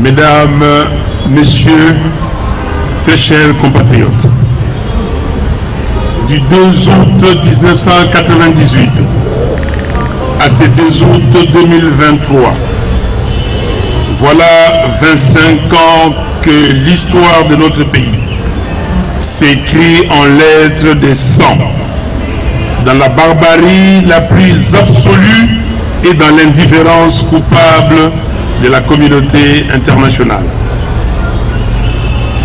Mesdames, Messieurs, très chers compatriotes, du 2 août 1998 à ce 2 août 2023, voilà 25 ans que l'histoire de notre pays s'écrit en lettres de sang, dans la barbarie la plus absolue et dans l'indifférence coupable de la communauté internationale.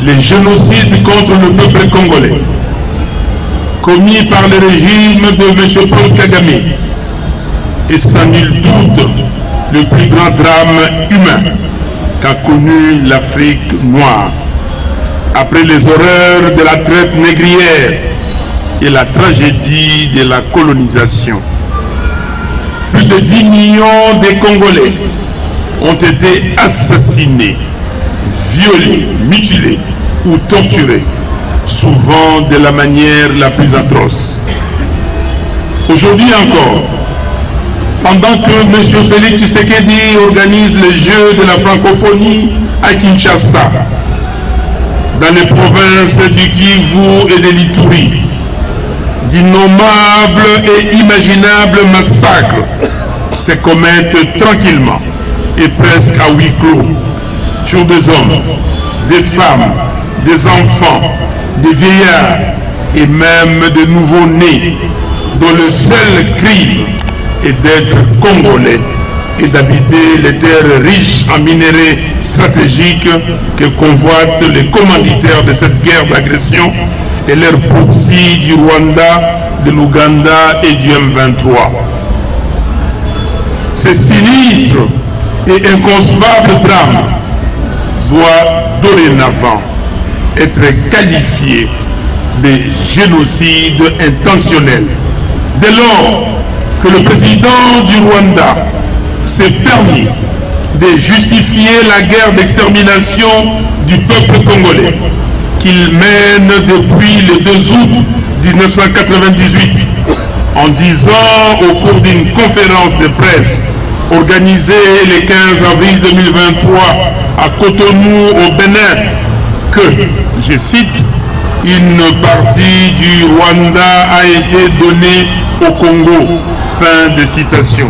Les génocides contre le peuple congolais, commis par le régime de M. Paul Kagame, est sans nul doute le plus grand drame humain qu'a connu l'Afrique noire, après les horreurs de la traite négrière et la tragédie de la colonisation. Plus de 10 millions de Congolais ont été assassinés, violés, mutilés ou torturés, souvent de la manière la plus atroce. Aujourd'hui encore, pendant que M. Félix Tshisekedi organise les Jeux de la francophonie à Kinshasa, dans les provinces du Kivu et de l'Ituri, d'innommables et imaginables massacres se commettent tranquillement et presque à huis clos sur des hommes, des femmes, des enfants, des vieillards et même de nouveaux-nés, dont le seul crime est d'être congolais et d'habiter les terres riches en minerais stratégiques que convoitent les commanditaires de cette guerre d'agression et leurs proxys du Rwanda, de l'Ouganda et du M23. Ce sinistre et inconcevable drame doit dorénavant être qualifié de génocide intentionnel, dès lors que le président du Rwanda s'est permis de justifier la guerre d'extermination du peuple congolais qu'il mène depuis le 2 août 1998 en disant au cours d'une conférence de presse organisée le 15 avril 2023 à Cotonou au Bénin que, je cite, une partie du Rwanda a été donnée au Congo. Fin de citation.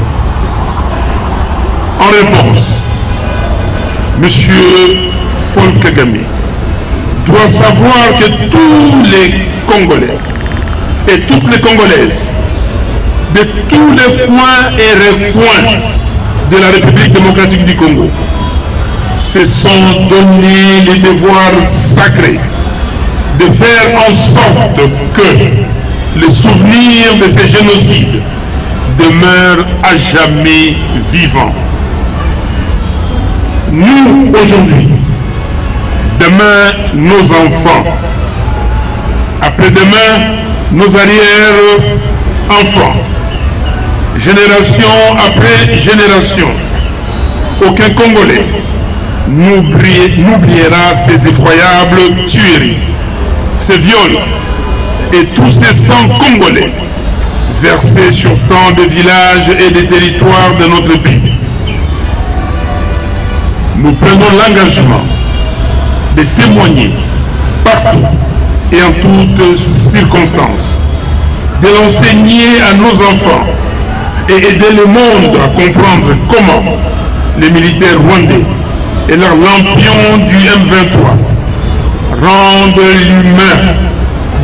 En réponse, M. Paul Kagame doit savoir que tous les Congolais et toutes les Congolaises de tous les coins et recoins de la République démocratique du Congo se sont donné le devoir sacré de faire en sorte que le souvenir de ces génocides demeure à jamais vivant. Nous, aujourd'hui, demain, nos enfants, après-demain, nos arrière-enfants, génération après génération, aucun Congolais n'oubliera ces effroyables tueries, ces viols et tous ces sangs congolais versés sur tant de villages et de territoires de notre pays. Nous prenons l'engagement de témoigner partout et en toutes circonstances, de l'enseigner à nos enfants et aider le monde à comprendre comment les militaires rwandais et leurs lampions du M23 rendent l'humain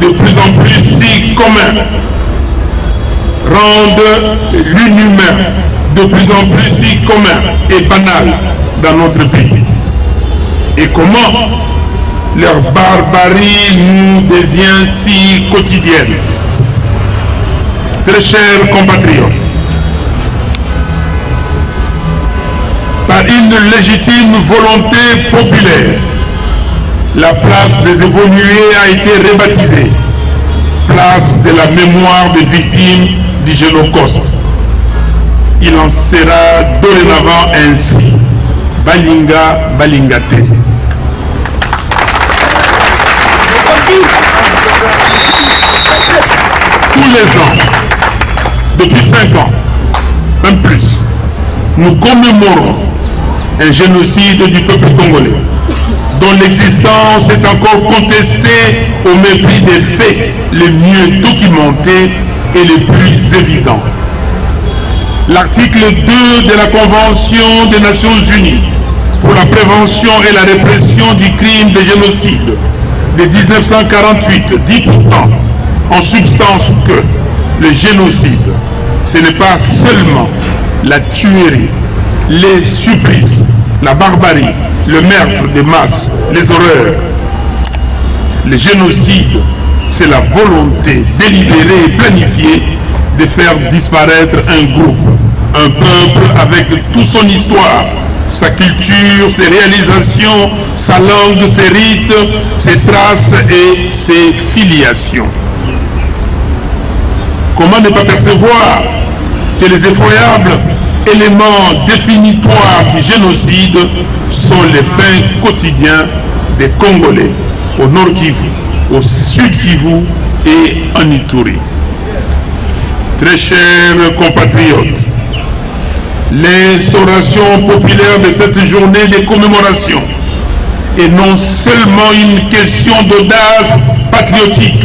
de plus en plus si commun, rendent l'inhumain de plus en plus si commun et banal dans notre pays. Et comment leur barbarie nous devient si quotidienne. Très chers compatriotes, par une légitime volonté populaire, la place des évolués a été rebaptisée place de la mémoire des victimes du Génocauste. Il en sera dorénavant ainsi. Balinga Balingate. Tous les ans, depuis 5 ans, même plus, nous commémorons un génocide du peuple congolais, dont l'existence est encore contestée au mépris des faits les mieux documentés et les plus évidents. L'article 2 de la Convention des Nations Unies pour la prévention et la répression du crime de génocide de 1948 dit pourtant en substance que le génocide, ce n'est pas seulement la tuerie, les supplices, la barbarie, le meurtre de masse, les horreurs. Le génocide, c'est la volonté délibérée et planifiée de faire disparaître un groupe, un peuple avec toute son histoire, sa culture, ses réalisations, sa langue, ses rites, ses traces et ses filiations. Comment ne pas percevoir que les effroyables éléments définitoires du génocide sont les pains quotidiens des Congolais au Nord Kivu, au Sud Kivu et en Ituri. Très chers compatriotes, l'instauration populaire de cette journée de commémoration est non seulement une question d'audace patriotique,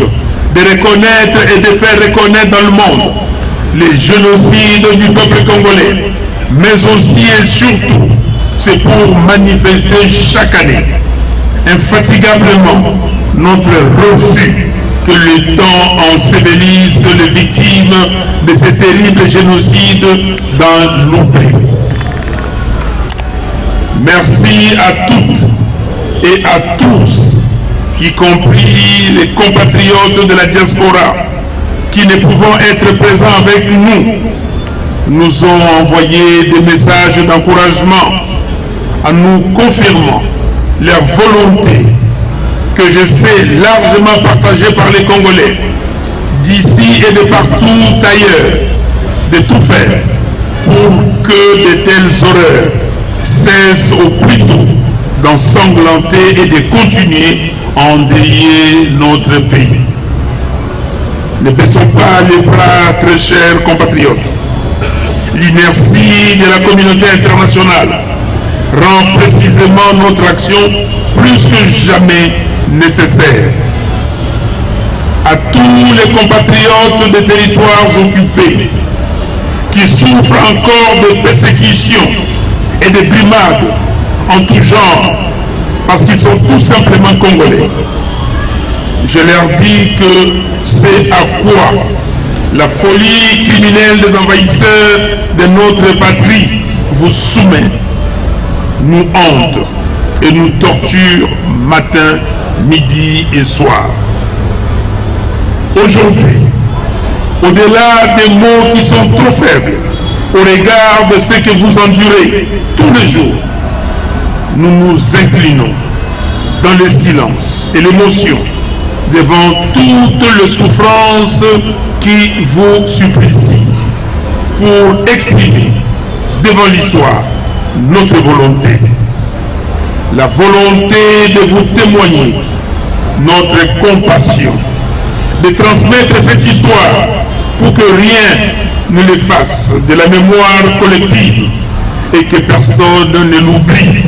de reconnaître et de faire reconnaître dans le monde les génocides du peuple congolais, mais aussi et surtout, c'est pour manifester chaque année, infatigablement, notre refus que le temps ensevelisse les victimes de ces terribles génocides dans l'oubli. Merci à toutes et à tous, y compris les compatriotes de la diaspora, qui ne pouvant être présents avec nous, nous ont envoyé des messages d'encouragement en nous confirmant leur volonté, que je sais largement partagée par les Congolais, d'ici et de partout ailleurs, de tout faire pour que de telles horreurs cessent au plus tôt d'ensanglanter et de continuer à endeuiller notre pays. Ne baissons pas les bras, très chers compatriotes. L'inertie de la communauté internationale rend précisément notre action plus que jamais nécessaire. À tous les compatriotes des territoires occupés qui souffrent encore de persécutions et de brimades en tout genre parce qu'ils sont tout simplement congolais, je leur dis que c'est à quoi la folie criminelle des envahisseurs de notre patrie vous soumet, nous hante et nous torture matin, midi et soir. Aujourd'hui, au-delà des mots qui sont trop faibles au regard de ce que vous endurez tous les jours, nous nous inclinons dans le silence et l'émotion devant toutes les souffrances qui vous supplicient pour exprimer devant l'histoire notre volonté. La volonté de vous témoigner notre compassion, de transmettre cette histoire pour que rien ne l'efface de la mémoire collective et que personne ne l'oublie.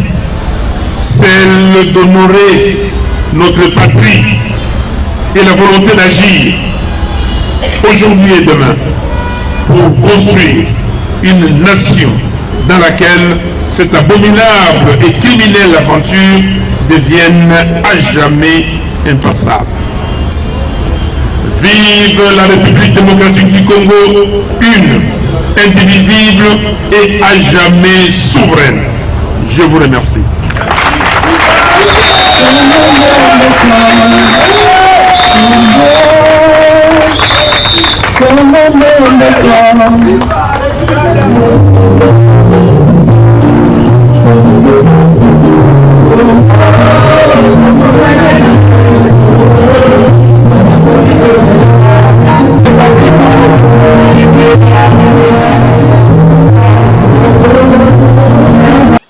Celle d'honorer notre patrie et la volonté d'agir aujourd'hui et demain pour construire une nation dans laquelle cette abominable et criminelle aventure devienne à jamais impassable. Vive la République démocratique du Congo, une, indivisible et à jamais souveraine. Je vous remercie.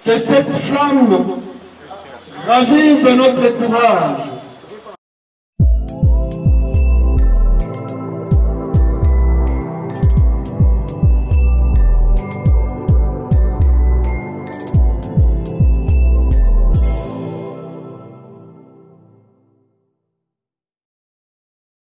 Que cette flamme ravive notre courage